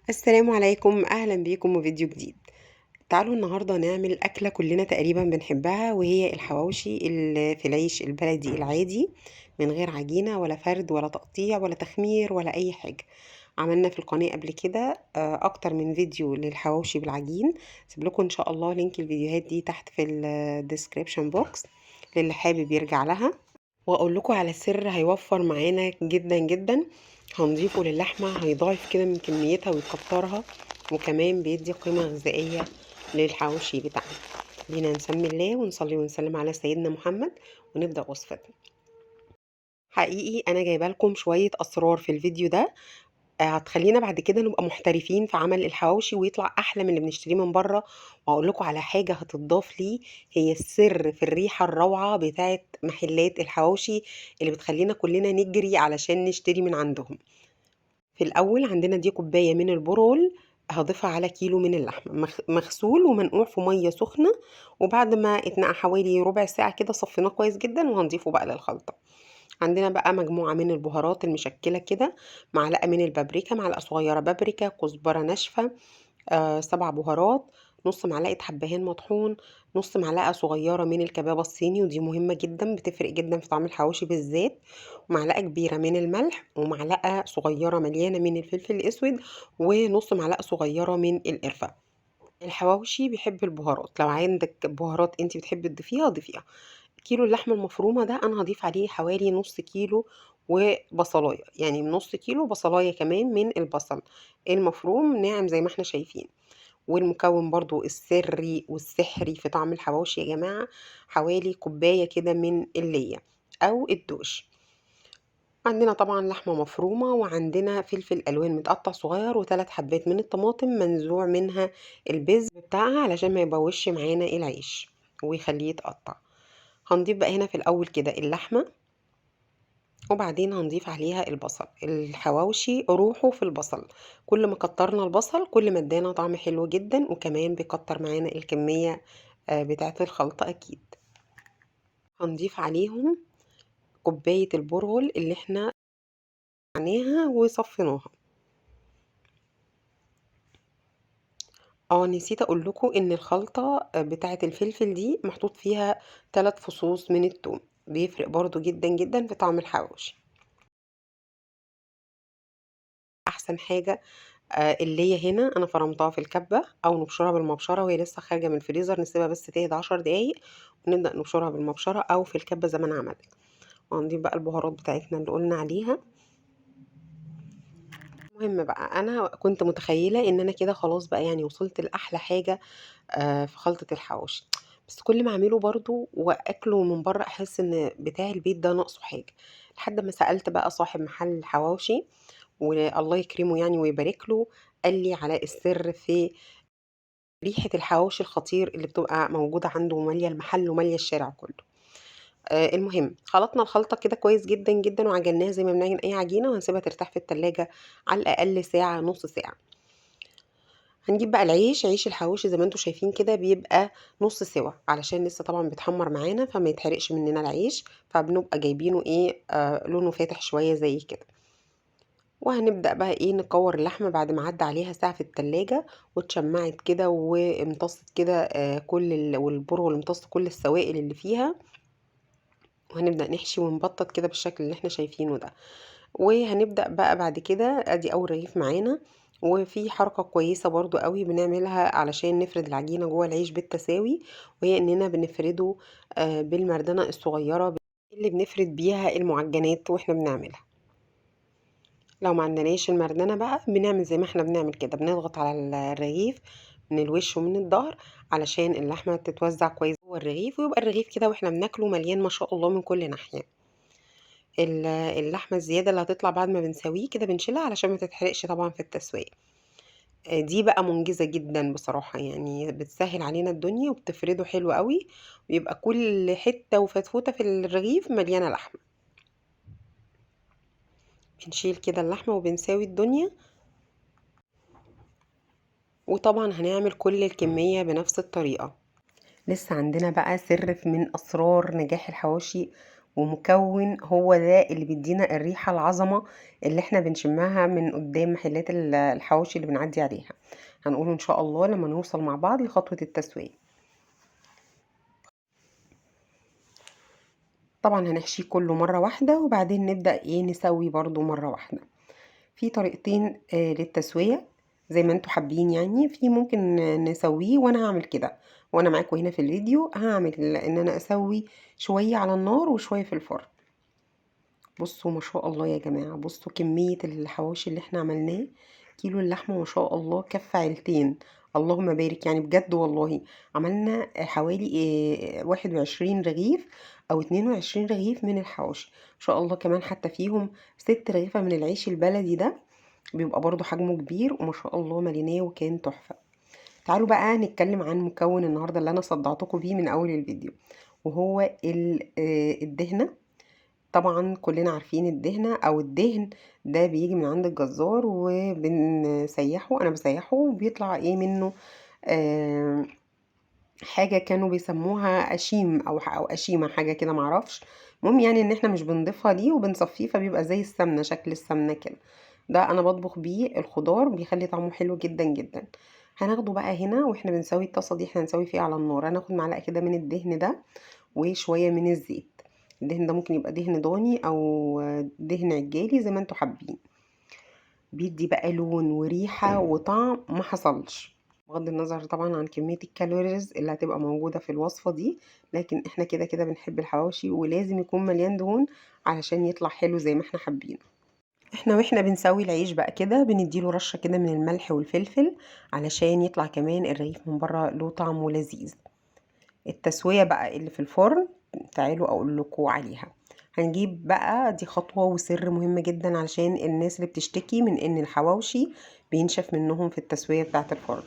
السلام عليكم، أهلا بيكم وفيديو جديد. تعالوا النهاردة نعمل أكلة كلنا تقريبا بنحبها، وهي الحواوشي اللي في العيش البلدي العادي، من غير عجينة ولا فرد ولا تقطيع ولا تخمير ولا أي حاجة. عملنا في القناة قبل كده أكتر من فيديو للحواوشي بالعجين. سيب لكم إن شاء الله لينك الفيديوهات دي تحت في الديسكريبشن بوكس للي حابب يرجع لها. واقول لكم على سر هيوفر معانا جدا جدا. هنضيفه للحمة هيضاعف كده من كميتها ويكترها، وكمان بيدي قيمة غذائية للحواوشي بتاعنا. لينا نسمي الله ونصلي ونسلم على سيدنا محمد ونبدأ وصفتنا. حقيقي انا جايبه لكم شوية اسرار في الفيديو ده، هتخلينا بعد كده نبقى محترفين في عمل الحواوشي ويطلع احلى من اللي بنشتريه من بره. واقول لكم على حاجه هتضاف ليه، هي السر في الريحه الروعه بتاعه محلات الحواوشي اللي بتخلينا كلنا نجري علشان نشتري من عندهم. في الاول عندنا دي كوبايه من البرول، هضيفها على كيلو من اللحمه مغسول ومنقوع في ميه سخنه، وبعد ما اتنقع حوالي ربع ساعه كده صفيناه كويس جدا وهنضيفه بقى للخلطه. عندنا بقى مجموعة من البهارات المشكلة كده، معلقة من البابريكا، معلقة صغيرة بابريكا، كزبرة ناشفة، 7 بهارات، نص معلقة حبهان مطحون، نص معلقة صغيرة من الكبابة الصيني ودي مهمة جدا بتفرق جدا في طعم الحواوشي بالذات، ومعلقة كبيرة من الملح، ومعلقة صغيرة مليانة من الفلفل الأسود، ونص معلقة صغيرة من القرفة. الحواوشي بيحب البهارات، لو عندك بهارات انت بتحبي تضيفيها ضيفيها. كيلو اللحمة المفرومة ده انا هضيف عليه حوالي نص كيلو وبصلاية، يعني نص كيلو بصلاية كمان من البصل المفروم ناعم زي ما احنا شايفين. والمكون برضو السري والسحري في طعم الحواوشي يا جماعة، حوالي كوباية كده من اللية او الدوش. عندنا طبعا لحمة مفرومة، وعندنا فلفل ألوان متقطع صغير، و3 حبات من الطماطم منزوع منها البذر بتاعها علشان ما يبوش معانا العيش ويخليه يتقطع. هنضيف بقى هنا في الأول كده اللحمة، وبعدين هنضيف عليها البصل. الحواوشي روحه في البصل، كل ما كترنا البصل كل ما ادانا طعم حلو جدا، وكمان بيكتر معانا الكمية بتاعة الخلطة أكيد. هنضيف عليهم كوباية البرغل اللي احنا نعناها وصفيناها. نسيت اقول لكم ان الخلطة بتاعة الفلفل دي محطوط فيها 3 فصوص من الثوم، بيفرق برضو جدا جدا في طعم الحواوشي. احسن حاجة اللي هي هنا انا فرمتها في الكبة او نبشرها بالمبشرة وهي لسه خارجة من الفريزر، نسيبها بس تهدى 10 دقايق ونبدأ نبشرها بالمبشرة او في الكبة زي ما انا عملت. وهنضيف بقى البهارات بتاعتنا اللي قلنا عليها. المهم بقى انا كنت متخيلة ان انا كده خلاص بقى، يعني وصلت لاحلى حاجة في خلطة الحواوشي. بس كل ما اعمله برضو واكله من بره احس ان بتاع البيت ده ناقصه حاجة، لحد ما سألت بقى صاحب محل الحواوشي والله يكرمه يعني ويبارك له، قال لي على السر في ريحة الحواوشي الخطير اللي بتبقى موجودة عنده ومالية المحل ومالية الشارع كله. المهم خلطنا الخلطة كده كويس جدا جدا وعجناها زي ما بنعجن اي عجينة، وهنسيبها ترتاح في التلاجة على الاقل ساعة نص ساعة. هنجيب بقى العيش، عيش الحواوشي زي ما انتم شايفين كده بيبقى نص سوا علشان لسه طبعا بيتحمر معانا فما يتحرقش مننا العيش، فبنبقى جايبينه ايه لونه فاتح شوية زي كده. وهنبدأ بقى ايه نكور اللحمة بعد ما عدى عليها ساعة في التلاجة واتشمعت كده وامتصت كده والبرغل امتص كل السوائل اللي فيها. وهنبدأ نحشي ونبطط كده بالشكل اللي احنا شايفينه ده. وهنبدأ بقى بعد كده ادي اول رغيف معانا. وفي حركة كويسة برضو قوي بنعملها علشان نفرد العجينة جوه العيش بالتساوي، وهي اننا بنفرده بالمردنة الصغيرة اللي بنفرد بيها المعجنات واحنا بنعملها. لو ما عندناش المردنة بقى بنعمل زي ما احنا بنعمل كده، بنضغط على الرغيف من الوش ومن الظهر علشان اللحمة تتوزع كويس جوه الرغيف، ويبقى الرغيف كده واحنا بناكله مليان ما شاء الله من كل ناحية. اللحمة الزيادة اللي هتطلع بعد ما بنسويه كده بنشيلها علشان ما تتحرقش طبعا في التسوية. دي بقى منجزة جدا بصراحة، يعني بتسهل علينا الدنيا وبتفرده حلو قوي، ويبقى كل حتة وفتفوتة في الرغيف مليانة لحمة. بنشيل كده اللحمة وبنساوي الدنيا. وطبعا هنعمل كل الكمية بنفس الطريقة. لسه عندنا بقى سر من أسرار نجاح الحواوشي ومكون هو ده اللي بيدينا الريحة العظمة اللي احنا بنشمها من قدام محلات الحواوشي اللي بنعدي عليها. هنقوله ان شاء الله لما نوصل مع بعض لخطوة التسوية. طبعا هنحشيه كله مرة واحدة وبعدين نبدأ نسوي برضو مرة واحدة. في طريقتين للتسوية زي ما انتوا حابين، يعني في ممكن نسويه، وانا هعمل كده وانا معاكم هنا في الفيديو. هعمل ان انا اسوي شوية على النار وشوية في الفرن. بصوا ما شاء الله يا جماعة، بصوا كمية الحواوشي اللي احنا عملناه. كيلو اللحمة ما شاء الله كف عيلتين، اللهم بارك يعني بجد والله. عملنا حوالي 21 رغيف او 22 رغيف من الحواوشي ما شاء الله. كمان حتى فيهم 6 رغيفة من العيش البلدي ده، بيبقى برضو حجمه كبير وما شاء الله مليناه وكان تحفة. تعالوا بقى نتكلم عن مكون النهاردة اللي انا صدعتكم بيه من اول الفيديو، وهو الدهنة. طبعا كلنا عارفين الدهنة او الدهن ده بيجي من عند الجزار وبنسيحه، انا بسيحه وبيطلع منه آه حاجة كانوا بيسموها اشيم او اشيمة حاجة كده معرفش. المهم يعني ان احنا مش بنضيفها ليه وبنصفيه، فبيبقى زي السمنة، شكل السمنة كده. ده انا بطبخ بيه الخضار، بيخلي طعمه حلو جدا جدا. هناخده بقى هنا واحنا بنسوي الطاسة دي، احنا هنسوي فيها على النار. هناخد معلقة كده من الدهن ده وشوية من الزيت. الدهن ده ممكن يبقى دهن ضاني او دهن عجالي زي ما انتوا حابين. بيدي بقى لون وريحة وطعم ما حصلش، بغض النظر طبعا عن كمية الكالوريز اللي هتبقى موجودة في الوصفة دي. لكن احنا كده كده بنحب الحواوشي ولازم يكون مليان دهون علشان يطلع حلو زي ما احنا حابين. احنا واحنا بنسوي العيش بقى كده بنديله رشة كده من الملح والفلفل علشان يطلع كمان الرغيف من بره له طعم لذيذ. التسوية بقى اللي في الفرن تعالوا اقول لكم عليها. هنجيب بقى، دي خطوة وسر مهمة جدا علشان الناس اللي بتشتكي من ان الحواوشي بينشف منهم في التسوية بتاعة الفرن.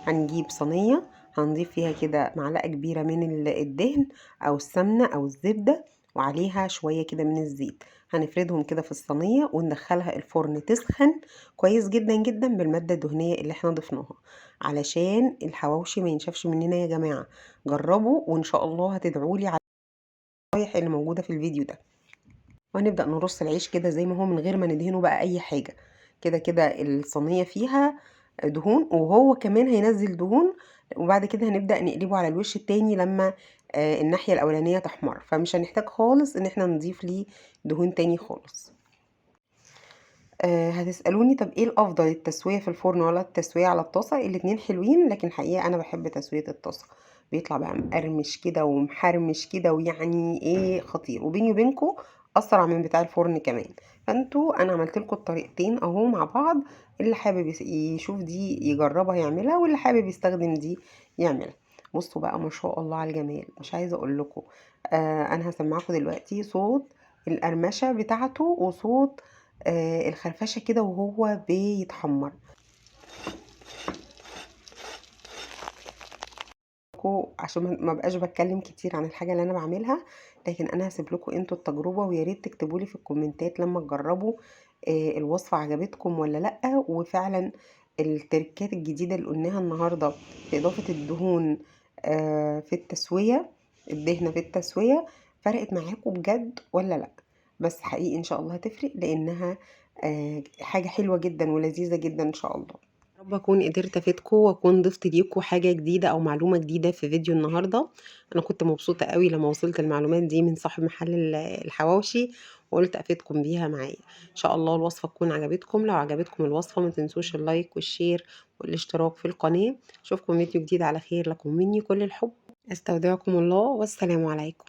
هنجيب صينية هنضيف فيها كده معلقة كبيرة من الدهن او السمنة او الزبدة، وعليها شوية كده من الزيت. هنفردهم كده في الصينية وندخلها الفرن تسخن كويس جدا جدا بالمادة الدهنية اللي احنا ضفناها علشان الحواوشي ما ينشفش مننا يا جماعة. جربوا وان شاء الله هتدعولي على النصايح اللي موجودة في الفيديو ده. وهنبدأ نرص العيش كده زي ما هو من غير ما ندهنه بقى اي حاجة. كده كده الصينية فيها دهون وهو كمان هينزل دهون، وبعد كده هنبدأ نقلبه على الوش التاني لما الناحية الأولانية تحمر، فمش هنحتاج خالص ان احنا نضيف ليه دهون تاني خالص. هتسألوني طب ايه الافضل، التسوية في الفرن ولا التسوية على الطاسة؟ الاتنين حلوين، لكن الحقيقة انا بحب تسوية الطاسة. بيطلع بقى مقرمش كده ومحرمش كده ويعني خطير، وبيني وبينكم اسرع من بتاع الفرن كمان. فانتوا انا عملت لكم الطريقتين اهو مع بعض، اللي حابب يشوف دي يجربها يعملها، واللي حابب يستخدم دي يعملها. بصوا بقى ما شاء الله على الجمال، مش عايزه اقول لكم. انا هسمعكم دلوقتي صوت القرمشه بتاعته وصوت الخرفشه كده وهو بيتحمر. عشان ما بقاش بتكلم كتير عن الحاجه اللي انا بعملها، لكن انا هسيب لكم انتوا التجربه، ويا ريت تكتبوا لي في الكومنتات لما تجربوا الوصفه عجبتكم ولا لا. وفعلا التركات الجديده اللي قلناها النهارده في اضافه الدهون في التسويه، الدهنه في التسويه، فرقت معاكم بجد ولا لا؟ بس حقيقي ان شاء الله هتفرق، لانها حاجه حلوه جدا ولذيذه جدا ان شاء الله. رب اكون قدرت افيدكم واكون ضفت ليكم حاجه جديده او معلومه جديده في فيديو النهارده. انا كنت مبسوطه قوي لما وصلت المعلومات دي من صاحب محل الحواوشي، وقلت افيدكم بيها معايا. ان شاء الله الوصفه تكون عجبتكم. لو عجبتكم الوصفه ما تنسوش اللايك والشير والاشتراك في القناه. اشوفكم فيديو جديد على خير، لكم مني كل الحب. استودعكم الله والسلام عليكم.